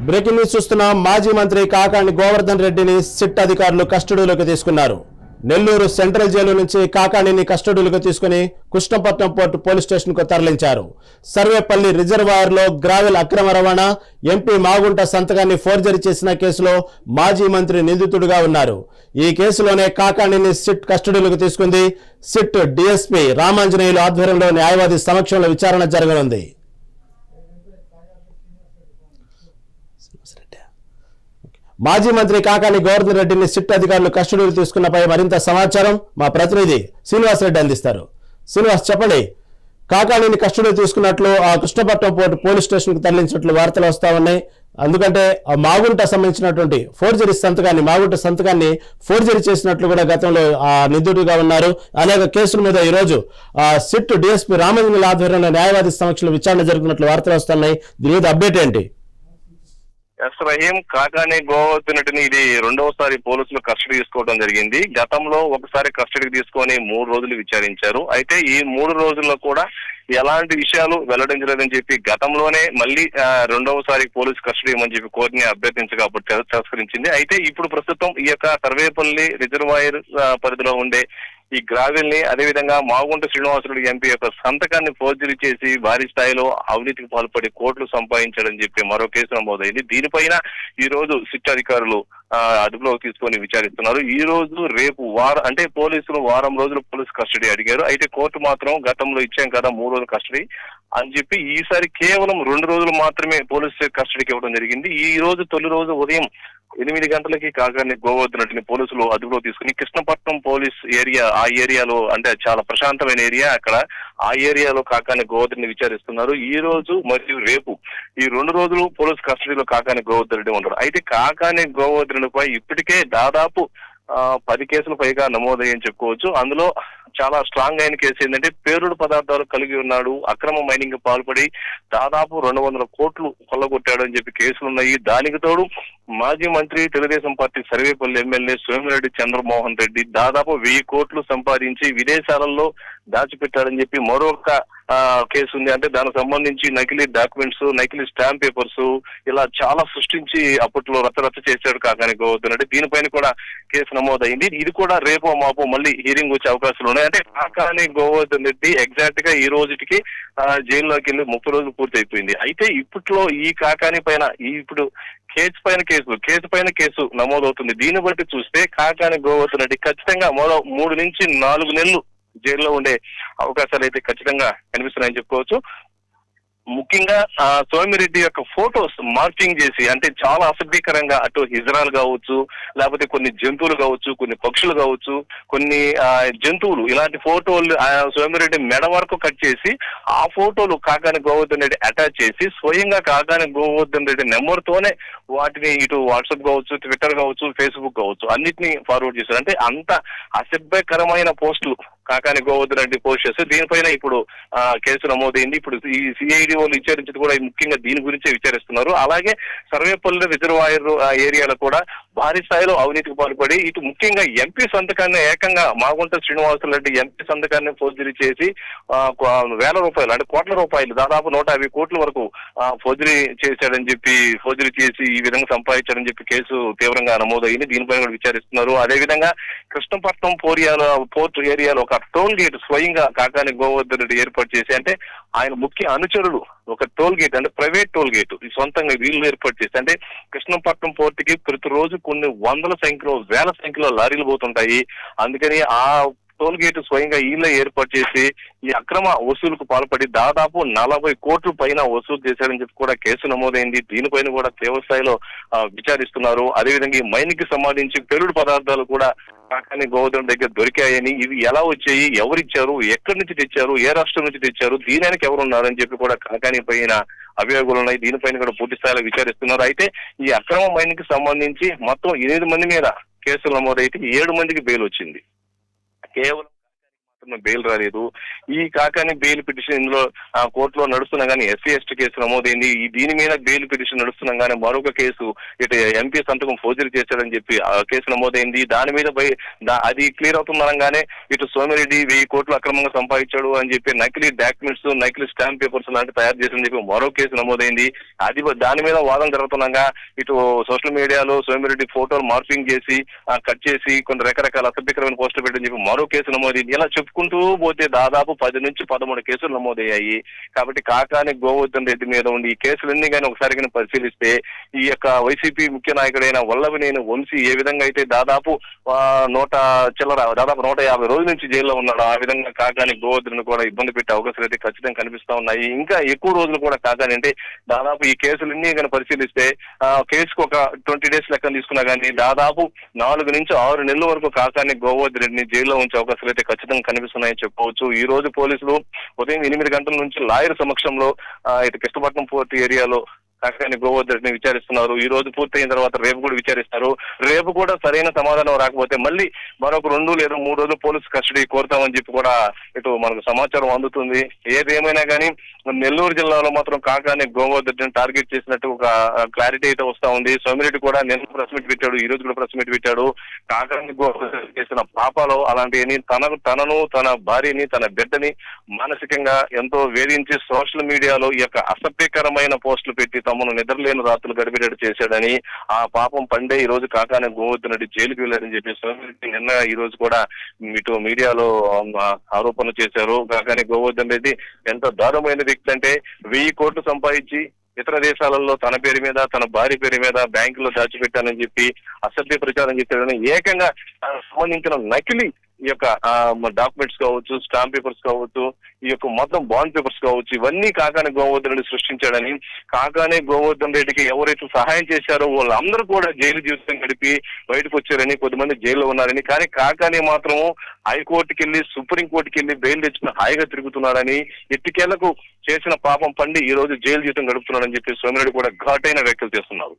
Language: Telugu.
బ్రేకింగ్ న్యూస్ చూస్తున్నాం. మాజీ మంత్రి కాకాణి గోవర్ధన్ రెడ్డిని సిట్ అధికారులు కస్టడీలోకి తీసుకున్నారు. నెల్లూరు సెంట్రల్ జైలు నుంచి కాకాణిని కస్టడీలోకి తీసుకుని కృష్ణపట్నం పోర్టు పోలీస్ స్టేషన్ కు తరలించారు. సర్వేపల్లి రిజర్వాయర్ లో గ్రావెల్ అక్రమ రవాణా, ఎంపీ మాగుంట సంతకాన్ని ఫోర్జరీ చేసిన కేసులో మాజీ మంత్రి నిందితుడిగా ఉన్నారు. ఈ కేసులోనే కాకాణిని సిట్ కస్టడీలోకి తీసుకుంది. సిట్ డిఎస్పీ రామాంజనేయులు ఆధ్వర్యంలో న్యాయవాది సమక్షంలో విచారణ జరగనుంది. మాజీ మంత్రి కాకాణి గోవర్ధన్ రెడ్డిని సిట్ అధికారులు కస్టడీలో తీసుకున్నపై మరింత సమాచారం మా ప్రతినిధి శ్రీనివాస్ రెడ్డి అందిస్తారు. శ్రీనివాస్, చెప్పండి. కాకాణిని కస్టడీలో తీసుకున్నట్లు ఆ కృష్ణపట్నం పోర్టు పోలీస్ స్టేషన్ కు తరలించినట్లు వార్తలు వస్తా ఉన్నాయి. ఎందుకంటే ఆ మాగుంట సంబంధించినటువంటి మాగుంట సంతకాన్ని ఫోర్జరీ చేసినట్లు కూడా గతంలో ఆ నిందితుడిగా ఉన్నారు. అనేక కేసుల మీద ఈ రోజు సిట్ డిఎస్పీ రామాంజనేయుల ఆధ్వర్యంలో న్యాయవాది సమక్షంలో విచారణ జరుగుతున్నట్లు వార్తలు వస్తున్నాయి. దీని మీద అప్డేట్ ఏంటి? ఎస్ రహీం, కాకాణి గోవర్ధన్ రెడ్డిని ఇది రెండవసారి పోలీసులు కస్టడీ తీసుకోవడం జరిగింది. గతంలో ఒకసారి కస్టడీకి తీసుకొని 3 రోజులు విచారించారు. అయితే ఈ 3 రోజుల్లో కూడా ఎలాంటి విషయాలు వెల్లడించలేదని చెప్పి గతంలోనే మళ్ళీ రెండవసారి పోలీసు కస్టడీ ఇవ్వమని చెప్పి కోర్టుని అభ్యర్థించగా తిరస్కరించింది. అయితే ఇప్పుడు ప్రస్తుతం ఈ యొక్క సర్వేపల్లి రిజర్వాయర్ పరిధిలో ఉండే ఈ గ్రావెల్ ని, అదేవిధంగా మాగుంట శ్రీనివాసరెడ్డి ఎంపీ యొక్క సంతకాన్ని ఫోర్జరీ చేసి భారీ స్థాయిలో అవినీతికి పాల్పడి కోట్లు సంపాదించాడని చెప్పి మరో కేసు నమోదైంది. దీనిపైన ఈ రోజు సిట్ అధికారులు అదుపులోకి తీసుకొని విచారిస్తున్నారు. ఈ రోజు రేపు అంటే పోలీసులు వారం రోజులు పోలీసు కస్టడీ అడిగారు. అయితే కోర్టు మాత్రం గతంలో ఇచ్చాం కదా 3 రోజుల కస్టడీ అని చెప్పి ఈసారి కేవలం 2 రోజులు మాత్రమే పోలీసు కస్టడీకి ఇవ్వడం జరిగింది. ఈ రోజు తొలి రోజు ఉదయం 8 గంటలకి కాకాణి గోవర్ధన్ రెడ్డిని పోలీసులు అదుపులో తీసుకుని కృష్ణపట్నం పోలీస్ ఏరియా, ఆ ఏరియాలో అంటే చాలా ప్రశాంతమైన ఏరియా, అక్కడ ఆ ఏరియాలో కాకాణి గోవర్ధన్ విచారిస్తున్నారు. ఈ రోజు మరియు రేపు ఈ 2 రోజులు పోలీస్ కస్టడీలో కాకాణి గోవర్ధన్ రెడ్డి ఉంటారు. అయితే కాకాణి గోవర్ధన్ రెడ్డిపై ఇప్పటికే దాదాపు 10 కేసులు పైగా నమోదయ్యని చెప్పుకోవచ్చు. అందులో చాలా స్ట్రాంగ్ అయిన కేసు ఏంటంటే పేలుడు పదార్థాలు కలిగి ఉన్నాడు, అక్రమ మైనింగ్ పాల్పడి దాదాపు 200 కోట్లు కొల్లగొట్టాడు అని చెప్పి కేసులు ఉన్నాయి. దానికి తోడు మాజీ మంత్రి తెలుగుదేశం పార్టీ సర్వేపల్లి ఎమ్మెల్యే సోమిరెడ్డి చంద్రమోహన్ రెడ్డి దాదాపు 1000 కోట్లు సంపాదించి విదేశాలలో దాచిపెట్టాడని చెప్పి మరొక కేసు ఉంది. అంటే దానికి సంబంధించి నకిలీ డాక్యుమెంట్స్, నకిలీ స్టాంప్ పేపర్స్ ఇలా చాలా సృష్టించి అప్పట్లో రచ్చరచ్చ చేశాడు కాకాణి గోవర్ధన్ రెడ్డి. దీనిపైన కూడా కేసు నమోదైంది. ఇది కూడా రేపో మాపో మళ్ళీ హీరింగ్ వచ్చే అవకాశాలు ఉన్నాయి. అంటే కాకాణి గోవర్ధన్ రెడ్డి ఎగ్జాక్ట్ గా ఈ రోజుకి జైల్లోకి వెళ్ళి 30 రోజులు పూర్తి అయిపోయింది. అయితే ఇప్పట్లో ఈ కాకాణి పైన ఇప్పుడు కేసు పైన కేసు నమోదవుతుంది. దీన్ని బట్టి చూస్తే కాకాణి గోవర్ధన్ రెడ్డి ఖచ్చితంగా మరో 3 నుంచి 4 నెలలు జైల్లో ఉండే అవకాశాలు అయితే ఖచ్చితంగా కనిపిస్తున్నాయని చెప్పుకోవచ్చు. ముఖ్యంగా సోమిరెడ్డి యొక్క ఫోటోస్ మార్కింగ్ చేసి, అంటే చాలా అసభ్యకరంగా అటు హిజ్రాలు కావచ్చు, లేకపోతే కొన్ని జంతువులు కావచ్చు, కొన్ని పక్షులు కావచ్చు, కొన్ని జంతువులు, ఇలాంటి ఫోటోలు సోమిరెడ్డి మెడ వరకు కట్ చేసి ఆ ఫోటోలు కాకాణి గోవర్ధన్ రెడ్డి అటాచ్ చేసి స్వయంగా కాకాణి గోవర్ధన్ రెడ్డి నెంబర్ తోనే వాటిని ఇటు వాట్సాప్ కావచ్చు, ట్విట్టర్ కావచ్చు, ఫేస్బుక్ కావచ్చు అన్నిటినీ ఫార్వర్డ్ చేశారు. అంటే అంత అసభ్యకరమైన పోస్టులు కాకాణి గోవర్ధన్ రెడ్డి పోస్ట్ చేస్తే దీనిపైన ఇప్పుడు కేసు నమోదైంది. ఇప్పుడు ఈ సిఐడి వాళ్ళు విచారించేది కూడా ముఖ్యంగా దీని గురించే విచారిస్తున్నారు. అలాగే సర్వేపల్లి రిజర్వాయర్ ఏరియాలో కూడా భారీ స్థాయిలో అవినీతికి పాల్పడి ఇటు ముఖ్యంగా ఎంపీ సంతకాన్ని ఏకంగా మాగుంట శ్రీనివాసరెడ్డి ఎంపీ సంతకాన్ని ఫోర్జరీ చేసి వేల రూపాయలు, అంటే కోట్ల రూపాయలు, దాదాపు 150 కోట్ల వరకు ఫోర్జరీ చేశాడని చెప్పి, ఫోర్జరీ చేసి ఈ విధంగా సంపాదించాడని చెప్పి కేసు తీవ్రంగా నమోదైంది. దీనిపైన కూడా విచారిస్తున్నారు. అదేవిధంగా కృష్ణపట్నం పోర్టు ఏరియాలో ఒక టోల్ గేట్ స్వయంగా కాకాణి గోవర్ధన్ రెడ్డి ఏర్పాటు చేసి, అంటే ఆయన ముఖ్య అనుచరులు ఒక టోల్ గేట్, అంటే ప్రైవేట్ టోల్ గేట్ సొంతంగా వీళ్ళు ఏర్పాటు చేసి, అంటే కృష్ణపట్నం పోర్టుకి ప్రతిరోజు కొన్ని వేల సంఖ్యలో లారీలు పోతుంటాయి. అందుకని ఆ టోల్ గేట్ స్వయంగా వీళ్ళే ఏర్పాటు చేసి ఈ అక్రమ వసూలుకు పాల్పడి దాదాపు 40 కోట్ల పైన వసూలు చేశారని చెప్పి కూడా కేసు నమోదైంది. దీనిపైన కూడా తీవ్ర స్థాయిలో విచారిస్తున్నారు. అదేవిధంగా ఈ మైనింగ్ కి సంబంధించి పేలుడు పదార్థాలు కూడా కాకాణి గోవర్ధన్ దగ్గర దొరికాయని, ఇవి ఎలా వచ్చాయి, ఎవరిచ్చారు, ఎక్కడి నుంచి తెచ్చారు, ఏ రాష్ట్రం నుంచి తెచ్చారు, దీనికి ఎవరున్నారని చెప్పి కూడా కాకాణి పైన అభియోగాలు ఉన్నాయి. దీనిపైన కూడా పూర్తి స్థాయిలో విచారిస్తున్నారు. అయితే ఈ అక్రమ మైనింగ్ కి సంబంధించి మొత్తం 8 మంది మీద కేసులు నమోదైతే 7 మందికి బెయిల్ వచ్చింది. కేవలం మాత్రం బెయిల్ రాలేదు. ఈ కాకాని బెయిల్ పిటిషన్ ఇందులో కోర్టులో నడుస్తున్నా కానీ ఎస్సీ ఎస్టీ కేసు నమోదైంది. దీని మీద బెయిల్ పిటిషన్ నడుస్తున్నా కానీ మరొక కేసు ఇటు ఎంపీ సంతకం ఫోర్జరీ చేశాడని చెప్పి కేసు నమోదైంది. దాని మీద అది క్లియర్ అవుతుందనగానే ఇటు సోమిరెడ్డి 1000 కోట్లు అక్రమంగా సంపాదించాడు అని చెప్పి నకిలీ డాక్యుమెంట్స్, నకిలీ స్టాంప్ పేపర్స్ లాంటి తయారు చేసిందని చెప్పి మరో కేసు నమోదైంది. దాని మీద వాదన జరుగుతుండగా ఇటు సోషల్ మీడియాలో సోమిరెడ్డి ఫోటోలు మార్పింగ్ చేసి కట్ చేసి కొన్ని రకరకాల అసభ్యకరమైన పోస్టులు పెట్టని చెప్పి మరో కేసు నమోదైంది. ఇలా చెప్పుకుంటూ పోతే దాదాపు 10 నుంచి 13 కేసులు నమోదయ్యాయి. కాబట్టి కాకాని గోవర్ధన్ రెడ్డి మీద ఉండి ఈ కేసులన్నీ కానీ ఒకసారి కానీ పరిశీలిస్తే ఈ యొక్క వైసీపీ ముఖ్య నాయకుడైన వల్లభనేని వంశీ ఏ విధంగా అయితే దాదాపు 150 రోజుల నుంచి జైల్లో ఉన్నాడు, ఆ విధంగా కాకాని గోవర్ధన్ కూడా ఇబ్బంది పెట్టే అవకాశాలు అయితే ఖచ్చితంగా కనిపిస్తా ఉన్నాయి. ఇంకా ఎక్కువ రోజులు కూడా కాకాని అంటే దాదాపు ఈ కేసులన్నీ కానీ పరిశీలిస్తే కేసుకు ఒక 20 డేస్ లెక్క తీసుకున్నా కానీ దాదాపు 4 నుంచి 6 నెలల వరకు కాకాని గోవర్ధన్ రెడ్డిని జైల్లో ఉంచే అవకాశాలు అయితే ఖచ్చితంగా కనిపిస్తున్నాయని చెప్పవచ్చు. ఈ రోజు పోలీసులు ఉదయం 8 గంటల నుంచి లాయర్ సమక్షంలో ఇటు కృష్ణపట్నం పోర్ట్ ఏరియాలో కాకాని గోవర్ధన్ రెడ్డిని విచారిస్తున్నారు. ఈ రోజు పూర్తయిన తర్వాత రేపు కూడా విచారిస్తారు. రేపు కూడా సరైన సమాధానం రాకపోతే మళ్ళీ మరొక 2 లేదా 3 రోజులు పోలీసు కస్టడీ కోరుతామని చెప్పి కూడా ఇటు మనకు సమాచారం అందుతుంది. ఏదేమైనా కానీ నెల్లూరు జిల్లాలో మాత్రం కాకాని గోవర్ధన్ రెడ్డిని టార్గెట్ చేసినట్టు ఒక క్లారిటీ అయితే వస్తా ఉంది. సోమిరెడ్డి కూడా నిన్న ప్రెస్ మీట్ పెట్టాడు, ఈ రోజు కూడా ప్రెస్ మీట్ పెట్టాడు. కాకాని గోవర్ధన్ చేసిన పాపాలు అలాంటివి తనను తన భార్యని తన బిడ్డని మానసికంగా ఎంతో వేధించి సోషల్ మీడియాలో ఈ యొక్క అసభ్యకరమైన పోస్టులు పెట్టి తమను నిద్రలేని రాత్రులు గడిపేటట్టు చేశాడని ఆ పాపం పండే ఈ రోజు కాకాని గోవర్ధన్ రెడ్డి జైలుకి వెళ్ళారని చెప్పి సోమిరెడ్డి నిన్న ఈ రోజు కూడా ఇటు మీడియాలో ఆరోపణలు చేశారు. కాకాని గోవర్ధన్ రెడ్డి ఎంత దారుణమైన వ్యక్తి అంటే 1000 కోట్లు సంపాదించి ఇతర దేశాలలో తన పేరు మీద తన భార్య పేరు మీద బ్యాంకులో దాచిపెట్టానని చెప్పి అసభ్య ప్రచారం చేశాడని ఏకంగా సంబంధించిన నకిలీ ఈ యొక్క డాక్యుమెంట్స్ కావచ్చు, స్టాంప్ పేపర్స్ కావచ్చు, ఈ యొక్క మొత్తం బాండ్ పేపర్స్ కావచ్చు, ఇవన్నీ కాకాని గోవర్ధన్ రెడ్డి సృష్టించాడని, కాకాని గోవర్ధన్ రెడ్డికి ఎవరైతే సహాయం చేశారో వాళ్ళందరూ కూడా జైలు జీవితం గడిపి బయటకు వచ్చారని, కొద్దిమంది జైల్లో ఉన్నారని, కానీ కాకాని మాత్రము హైకోర్టుకి వెళ్ళి సుప్రీంకోర్టుకి వెళ్ళి బెయిల్ తెచ్చుకుని హాయిగా తిరుగుతున్నాడని, ఎట్టికేళ్లకు చేసిన పాపం పండి ఈ రోజు జైలు జీవితం గడుపుతున్నాడని చెప్పి సోమిరెడ్డి కూడా ఘాటైన వ్యాఖ్యలు చేస్తున్నారు.